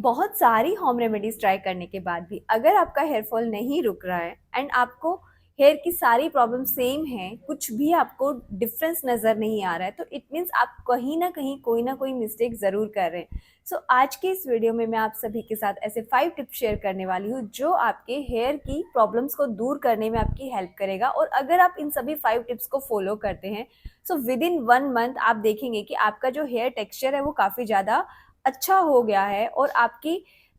बहुत सारी home remedies try करने के बाद भी अगर आपका हेयर फॉल नहीं रुक रहा है एंड आपको हेयर की सारी प्रॉब्लम सेम है, कुछ भी आपको डिफरेंस नज़र नहीं आ रहा है, तो इट मीन्स आप कहीं ना कोई मिस्टेक ज़रूर कर रहे हैं। सो आज के इस वीडियो में मैं आप सभी के साथ ऐसे 5 टिप्स शेयर करने वाली हूँ जो आपके हेयर की प्रॉब्लम्स को दूर करने में आपकी हेल्प करेगा। और अगर आप इन सभी 5 टिप्स को फॉलो करते हैं सो विद इन 1 मंथ आप देखेंगे कि आपका जो हेयर टेक्सचर है वो काफ़ी ज़्यादा अच्छा हो गया है और आपकी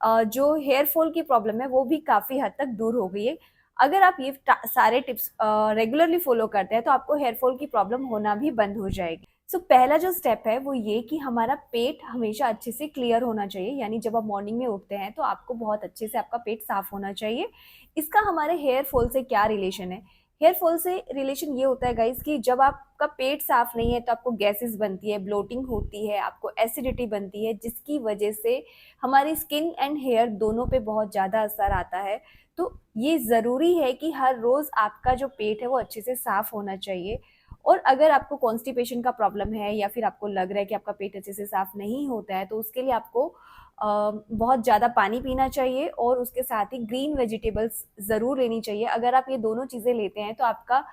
जो हेयर फॉल की प्रॉब्लम है वो भी काफ़ी हद तक दूर हो गई है। अगर आप ये सारे टिप्स रेगुलरली फॉलो करते हैं तो आपको हेयर फॉल की प्रॉब्लम होना भी बंद हो जाएगी। सो पहला जो स्टेप है वो ये कि हमारा पेट हमेशा अच्छे से क्लियर होना चाहिए, यानी जब आप मॉर्निंग में उठते हैं तो आपको बहुत अच्छे से आपका पेट साफ होना चाहिए। इसका हमारे हेयर फॉल से क्या रिलेशन है? हेयर फॉल से रिलेशन ये होता है गाइस कि जब आपका पेट साफ नहीं है तो आपको गैसेस बनती है, ब्लोटिंग होती है, आपको एसिडिटी बनती है, जिसकी वजह से हमारी स्किन एंड हेयर दोनों पे बहुत ज़्यादा असर आता है। तो ये ज़रूरी है कि हर रोज़ आपका जो पेट है वो अच्छे से साफ होना चाहिए। और अगर आपको कॉन्स्टिपेशन का प्रॉब्लम है या फिर आपको लग रहा है कि आपका पेट अच्छे से साफ नहीं होता है तो उसके लिए आपको बहुत ज़्यादा पानी पीना चाहिए और उसके साथ ही ग्रीन वेजिटेबल्स ज़रूर लेनी चाहिए। अगर आप ये दोनों चीज़ें लेते हैं तो आपका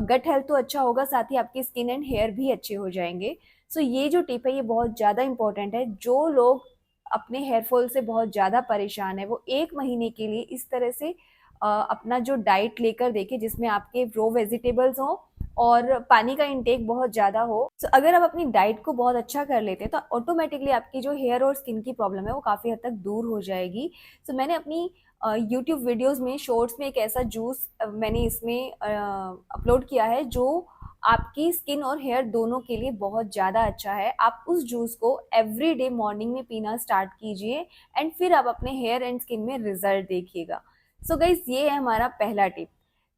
गट हेल्थ तो अच्छा होगा, साथ ही आपकी स्किन एंड हेयर भी अच्छे हो जाएंगे। सो ये जो टिप है ये बहुत ज़्यादा इंपॉर्टेंट है। जो लोग अपने हेयर फॉल से बहुत ज़्यादा परेशान है वो 1 महीने के लिए इस तरह से अपना जो डाइट लेकर देखें जिसमें आपके रो वेजिटेबल्स हों और पानी का इंटेक बहुत ज़्यादा हो। सो अगर आप अपनी डाइट को बहुत अच्छा कर लेते हैं तो ऑटोमेटिकली आपकी जो हेयर और स्किन की प्रॉब्लम है वो काफ़ी हद तक दूर हो जाएगी। सो मैंने अपनी यूट्यूब वीडियोस में शॉर्ट्स में एक ऐसा जूस मैंने इसमें अपलोड किया है जो आपकी स्किन और हेयर दोनों के लिए बहुत ज़्यादा अच्छा है। आप उस जूस को एवरी डे मॉर्निंग में पीना स्टार्ट कीजिए एंड फिर आप अपने हेयर एंड स्किन में रिजल्ट देखिएगा। सो गाइस ये है हमारा पहला टिप।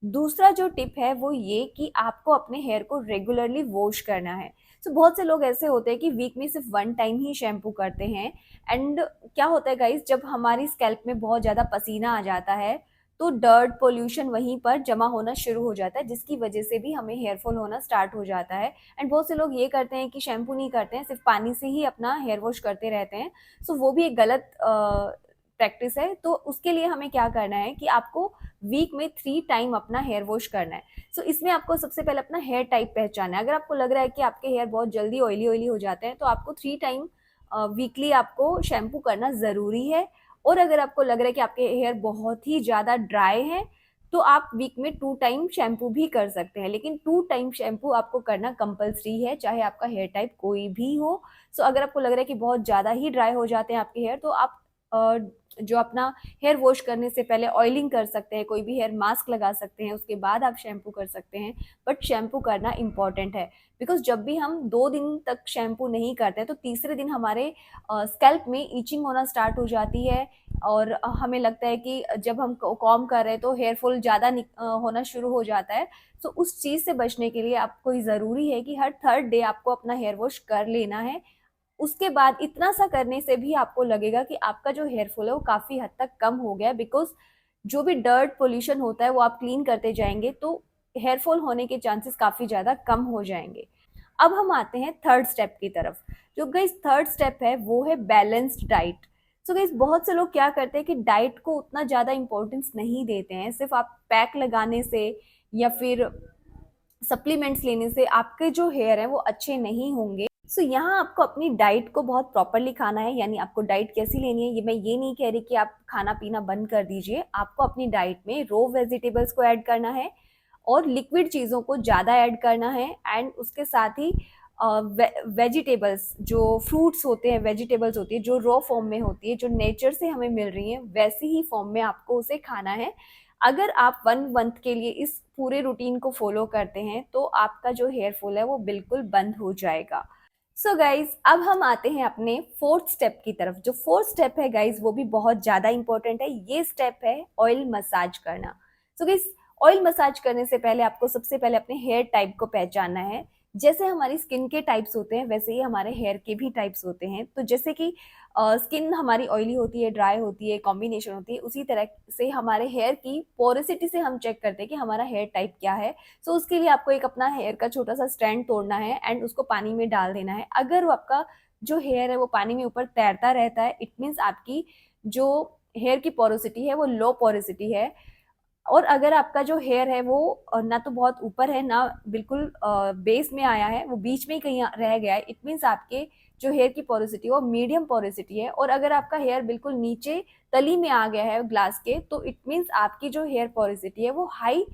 दूसरा जो टिप है वो ये कि आपको अपने हेयर को रेगुलरली वॉश करना है। सो बहुत से लोग ऐसे होते हैं कि वीक में सिर्फ 1 टाइम ही शैम्पू करते हैं एंड क्या होता है गाइस, जब हमारी स्कैल्प में बहुत ज़्यादा पसीना आ जाता है तो डर्ट पोल्यूशन वहीं पर जमा होना शुरू हो जाता है, जिसकी वजह से भी हमें हेयर फॉल होना स्टार्ट हो जाता है। एंड बहुत से लोग ये करते हैं कि शैम्पू नहीं करते हैं, सिर्फ पानी से ही अपना हेयर वॉश करते रहते हैं। सो वो भी एक गलत प्रैक्टिस है। तो उसके लिए हमें क्या करना है कि आपको वीक में 3 टाइम अपना हेयर वॉश करना है। सो इसमें आपको सबसे पहले अपना हेयर टाइप पहचानना है। अगर आपको लग रहा है कि आपके हेयर बहुत जल्दी ऑयली ऑयली हो जाते हैं तो आपको 3 टाइम वीकली आपको शैम्पू करना ज़रूरी है। और अगर आपको लग रहा है कि आपके हेयर बहुत ही ज़्यादा ड्राई है तो आप वीक में 2 टाइम शैम्पू भी कर सकते हैं, लेकिन 2 टाइम शैम्पू आपको करना कंपलसरी है, चाहे आपका हेयर टाइप कोई भी हो। सो अगर आपको लग रहा है कि बहुत ज़्यादा ही ड्राई हो जाते हैं आपके हेयर तो आप जो अपना हेयर वॉश करने से पहले ऑयलिंग कर सकते हैं, कोई भी हेयर मास्क लगा सकते हैं, उसके बाद आप शैम्पू कर सकते हैं। बट शैम्पू करना इंपॉर्टेंट है बिकॉज जब भी हम 2 दिन तक शैम्पू नहीं करते हैं तो तीसरे दिन हमारे स्कैल्प में ईचिंग होना स्टार्ट हो जाती है और हमें लगता है कि जब हम कॉम्ब कर रहे हैं तो हेयर फॉल ज़्यादा होना शुरू हो जाता है। तो उस चीज़ से बचने के लिए आपको ज़रूरी है कि हर थर्ड डे आपको अपना हेयर वॉश कर लेना है। उसके बाद इतना सा करने से भी आपको लगेगा कि आपका जो हेयर फॉल है वो काफ़ी हद तक कम हो गया है, बिकॉज जो भी डर्ट पोल्यूशन होता है वो आप क्लीन करते जाएंगे तो हेयर फॉल होने के चांसेस काफ़ी ज़्यादा कम हो जाएंगे। अब हम आते हैं थर्ड स्टेप की तरफ। जो गाइस थर्ड स्टेप है वो है बैलेंस्ड डाइट। सो गाइस बहुत से लोग क्या करते हैं कि डाइट को उतना ज़्यादा इंपॉर्टेंस नहीं देते हैं। सिर्फ आप पैक लगाने से या फिर सप्लीमेंट्स लेने से आपके जो हेयर है वो अच्छे नहीं होंगे। सो यहाँ आपको अपनी डाइट को बहुत प्रॉपरली खाना है, यानी आपको डाइट कैसी लेनी है। ये मैं ये नहीं कह रही कि आप खाना पीना बंद कर दीजिए, आपको अपनी डाइट में रो वेजिटेबल्स को ऐड करना है और लिक्विड चीज़ों को ज़्यादा ऐड करना है। एंड उसके साथ ही वेजिटेबल्स जो फ्रूट्स होते हैं, वेजिटेबल्स होती है जो रॉ फॉर्म में होती है, जो नेचर से हमें मिल रही है वैसी ही फॉर्म में आपको उसे खाना है। अगर आप 1 मंथ के लिए इस पूरे रूटीन को फॉलो करते हैं तो आपका जो हेयर फॉल है वो बिल्कुल बंद हो जाएगा। सो गाइज अब हम आते हैं अपने फोर्थ स्टेप की तरफ। जो फोर्थ स्टेप है गाइज वो भी बहुत ज़्यादा इंपॉर्टेंट है। ये स्टेप है ऑयल मसाज करना। सो गाइज ऑयल मसाज करने से पहले आपको सबसे पहले अपने हेयर टाइप को पहचानना है। जैसे हमारी स्किन के टाइप्स होते हैं वैसे ही हमारे हेयर के भी टाइप्स होते हैं। तो जैसे कि स्किन हमारी ऑयली होती है, ड्राई होती है, कॉम्बिनेशन होती है, उसी तरह से हमारे हेयर की पोरोसिटी से हम चेक करते हैं कि हमारा हेयर टाइप क्या है। सो उसके लिए आपको एक अपना हेयर का छोटा सा स्ट्रैंड तोड़ना है एंड उसको पानी में डाल देना है। अगर वो आपका जो हेयर है वो पानी में ऊपर तैरता रहता है, इट मीन्स आपकी जो हेयर की पोरोसिटी है वो लो पोरोसिटी है। और अगर आपका जो हेयर है वो ना तो बहुत ऊपर है ना बिल्कुल बेस में आया है, वो बीच में ही कहीं रह गया है, इट मीन्स आपके जो हेयर की पोरोसिटी है वो मीडियम पोरोसिटी है। और अगर आपका हेयर बिल्कुल नीचे तली में आ गया है ग्लास के, तो इट मीन्स आपकी जो हेयर पोरोसिटी है वो हाई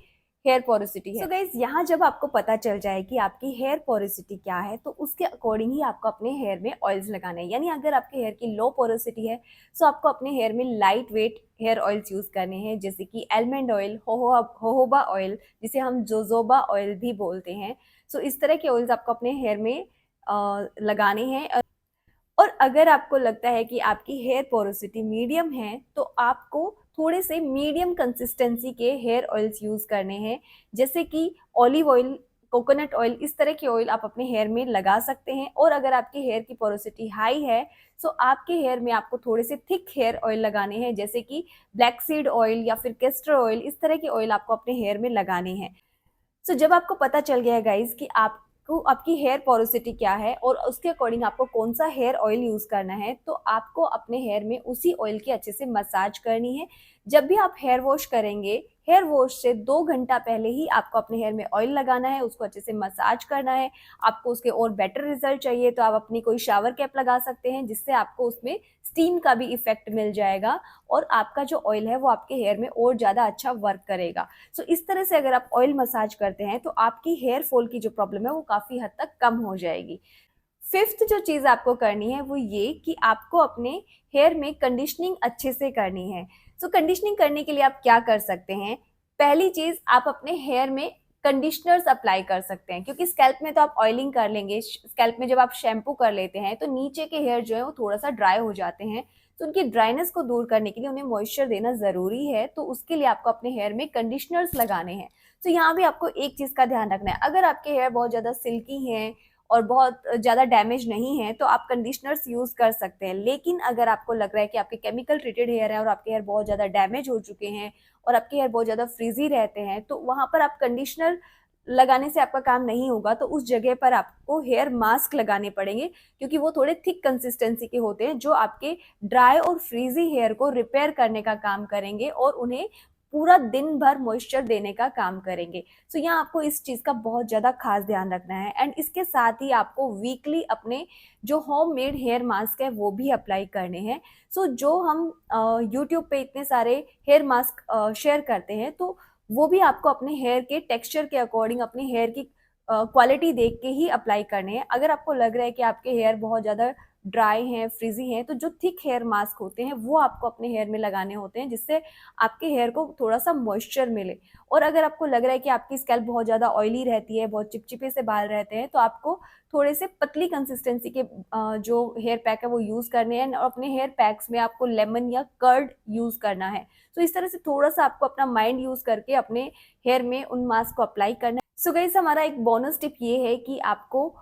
हेयर पोरोसिटी है। सो गाइज, यहाँ जब आपको पता चल जाए कि आपकी हेयर पोरोसिटी क्या है, तो उसके अकॉर्डिंग ही आपको अपने हेयर में ऑयल्स लगाने हैं। यानी अगर आपके हेयर की लो पोरोसिटी है, तो आपको अपने हेयर में light weight hair oils use करने हैं, जैसे कि आलमंड ऑयल, होहोबा ऑयल, जिसे हम जोजोबा ऑयल भी बोलते हैं। सो इस तरह के ऑयल्स आपको अपने हेयर में लगाने हैं। और अगर आपको लगता है कि आपकी हेयर पोरोसिटी मीडियम है, तो आपको थोड़े से मीडियम कंसिस्टेंसी के हेयर ऑयल्स यूज करने हैं, जैसे कि ऑलिव ऑयल, कोकोनट ऑयल, इस तरह के ऑयल आप अपने हेयर में लगा सकते हैं। और अगर आपके हेयर की पोरोसिटी हाई है, तो आपके हेयर में आपको थोड़े से थिक हेयर ऑयल लगाने हैं, जैसे कि ब्लैक सीड ऑयल या फिर कैस्टर ऑयल, इस तरह के ऑयल आपको अपने हेयर में लगाने हैं। सो जब आपको पता चल गया है गाइज कि आपको आपकी हेयर पोरोसिटी क्या है और उसके अकॉर्डिंग आपको कौन सा हेयर ऑयल यूज करना है, तो आपको अपने हेयर में उसी ऑयल की अच्छे से मसाज करनी है। जब भी आप हेयर वॉश करेंगे, हेयर वॉश से 2 घंटा पहले ही आपको अपने हेयर में ऑयल लगाना है, उसको अच्छे से मसाज करना है। आपको उसके और बेटर रिजल्ट चाहिए तो आप अपनी कोई शावर कैप लगा सकते हैं, जिससे आपको उसमें स्टीम का भी इफेक्ट मिल जाएगा और आपका जो ऑयल है वो आपके हेयर में और ज़्यादा अच्छा वर्क करेगा। सो इस तरह से अगर आप ऑयल मसाज करते हैं, तो आपकी हेयर फॉल की जो प्रॉब्लम है वो काफ़ी हद तक कम हो जाएगी। फिफ्थ जो चीज़ आपको करनी है वो ये कि आपको अपने हेयर में कंडीशनिंग अच्छे से करनी है। सो कंडीशनिंग करने के लिए आप क्या कर सकते हैं? पहली चीज़, आप अपने हेयर में कंडीशनर्स अप्लाई कर सकते हैं, क्योंकि स्कैल्प में तो आप ऑयलिंग कर लेंगे। स्कैल्प में जब आप शैम्पू कर लेते हैं तो नीचे के हेयर जो है वो थोड़ा सा ड्राई हो जाते हैं, तो उनकी ड्राइनेस को दूर करने के लिए उन्हें मॉइस्चर देना ज़रूरी है। तो उसके लिए आपको अपने हेयर में कंडीशनर्स लगाने हैं। तो यहाँ भी आपको एक चीज़ का ध्यान रखना है, अगर आपके हेयर बहुत ज़्यादा सिल्की हैं और बहुत ज़्यादा डैमेज नहीं है, तो आप कंडीशनर्स यूज़ कर सकते हैं। लेकिन अगर आपको लग रहा है कि आपके केमिकल ट्रीटेड हेयर है और आपके हेयर बहुत ज़्यादा डैमेज हो चुके हैं और आपके हेयर बहुत ज़्यादा फ्रीजी रहते हैं, तो वहाँ पर आप कंडीशनर लगाने से आपका काम नहीं होगा। तो उस जगह पर आपको हेयर मास्क लगाने पड़ेंगे, क्योंकि वो थोड़े थिक कंसिस्टेंसी के होते हैं, जो आपके ड्राई और फ्रीजी हेयर को रिपेयर करने का काम करेंगे और उन्हें पूरा दिन भर मॉइस्चर देने का काम करेंगे। सो यहाँ आपको इस चीज़ का बहुत ज़्यादा खास ध्यान रखना है। एंड इसके साथ ही आपको वीकली अपने जो होम मेड हेयर मास्क है वो भी अप्लाई करने हैं। सो जो हम यूट्यूब पे इतने सारे हेयर मास्क शेयर करते हैं, तो वो भी आपको अपने हेयर के टेक्सचर के अकॉर्डिंग, अपने हेयर की क्वालिटी देख के ही अप्लाई करने हैं। अगर आपको लग रहा है कि आपके हेयर बहुत ज़्यादा ड्राई हैं, फ्रीजी हैं, तो जो थिक हेयर मास्क होते हैं वो आपको अपने हेयर में लगाने होते हैं, जिससे आपके हेयर को थोड़ा सा मॉइस्चर मिले। और अगर आपको लग रहा है कि आपकी स्कैल्प बहुत ज़्यादा ऑयली रहती है, बहुत चिपचिपे से बाल रहते हैं, तो आपको थोड़े से पतली कंसिस्टेंसी के जो हेयर पैक है वो यूज़ करने हैं। और अपने हेयर पैक्स में आपको लेमन या कर्ड यूज़ करना है। तो इस तरह से थोड़ा सा आपको अपना माइंड यूज़ करके अपने हेयर में उन मास्क को अप्लाई करना है। सो गाइस, हमारा एक बोनस टिप ये है कि आपको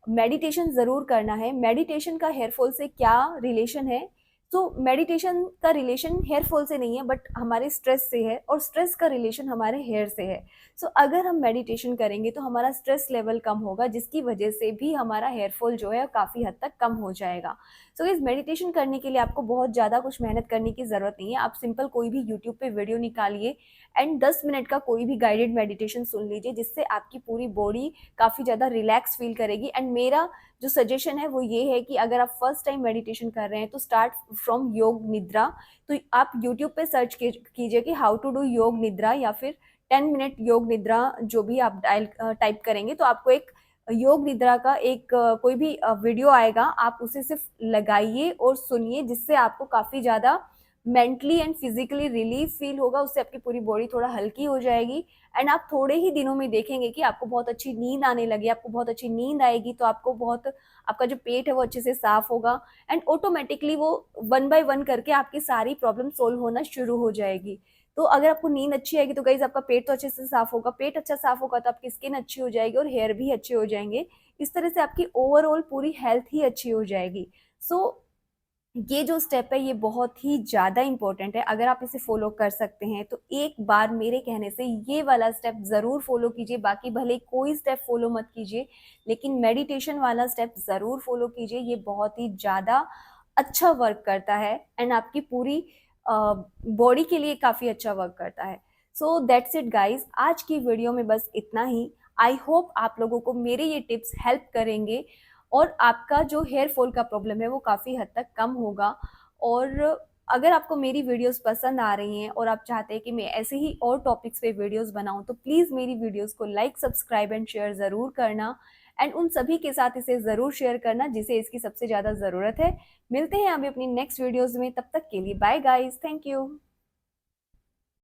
मेडिटेशन ज़रूर करना है। मेडिटेशन का हेयर फॉल से क्या रिलेशन है? तो मेडिटेशन का रिलेशन हेयर फॉल से नहीं है, बट हमारे स्ट्रेस से है, और स्ट्रेस का रिलेशन हमारे हेयर से है। सो अगर हम मेडिटेशन करेंगे तो हमारा स्ट्रेस लेवल कम होगा, जिसकी वजह से भी हमारा हेयर फॉल जो है काफ़ी हद तक कम हो जाएगा। सो इस मेडिटेशन करने के लिए आपको बहुत ज़्यादा कुछ मेहनत करने की ज़रूरत नहीं है। आप सिंपल कोई भी यूट्यूब पे वीडियो निकालिए एंड 10 मिनट का कोई भी गाइडेड मेडिटेशन सुन लीजिए, जिससे आपकी पूरी बॉडी काफ़ी ज़्यादा रिलैक्स फील करेगी। एंड मेरा जो सजेशन है वो ये है कि अगर आप फर्स्ट टाइम मेडिटेशन कर रहे हैं तो स्टार्ट फ्रॉम योग निद्रा। तो आप यूट्यूब पे सर्च कीजिए कि हाउ टू डू योग निद्रा, या फिर 10 मिनट योग निद्रा, जो भी आप टाइप करेंगे तो आपको एक योग निद्रा का एक कोई भी वीडियो आएगा। आप उसे सिर्फ लगाइए और सुनिए, जिससे आपको काफ़ी ज़्यादा mentally and physically relief feel होगा। उससे आपकी पूरी बॉडी थोड़ा हल्की हो जाएगी एंड आप थोड़े ही दिनों में देखेंगे कि आपको बहुत अच्छी नींद आने लगी। आपको बहुत अच्छी नींद आएगी तो आपका जो पेट है वो अच्छे से साफ होगा एंड ऑटोमेटिकली वो 1 बाय 1 करके आपकी सारी प्रॉब्लम सोल्व होना शुरू हो जाएगी। तो अगर आपको नींद अच्छी आएगी तो गाइज आपका पेट तो अच्छे से साफ होगा, पेट अच्छा साफ होगा तो आपकी स्किन अच्छी हो जाएगी और हेयर भी अच्छे हो जाएंगे। इस तरह से आपकी ओवरऑल पूरी हेल्थ ही अच्छी हो जाएगी। सो ये जो स्टेप है ये बहुत ही ज़्यादा इम्पोर्टेंट है। अगर आप इसे फॉलो कर सकते हैं तो एक बार मेरे कहने से ये वाला स्टेप ज़रूर फॉलो कीजिए। बाकी भले कोई स्टेप फॉलो मत कीजिए, लेकिन मेडिटेशन वाला स्टेप ज़रूर फॉलो कीजिए। ये बहुत ही ज़्यादा अच्छा वर्क करता है एंड आपकी पूरी बॉडी के लिए काफ़ी अच्छा वर्क करता है। सो दैट्स इट गाइज, आज की वीडियो में बस इतना ही। आई होप आप लोगों को मेरे ये टिप्स हेल्प करेंगे और आपका जो हेयर फॉल का प्रॉब्लम है वो काफ़ी हद तक कम होगा। और अगर आपको मेरी वीडियोस पसंद आ रही हैं और आप चाहते हैं कि मैं ऐसे ही और टॉपिक्स पे वीडियोस बनाऊं, तो प्लीज़ मेरी वीडियोस को लाइक, सब्सक्राइब एंड शेयर ज़रूर करना एंड उन सभी के साथ इसे ज़रूर शेयर करना जिसे इसकी सबसे ज़्यादा ज़रूरत है। मिलते हैं अभी अपनी नेक्स्ट वीडियोज़ में, तब तक के लिए बाय गाइज, थैंक यू।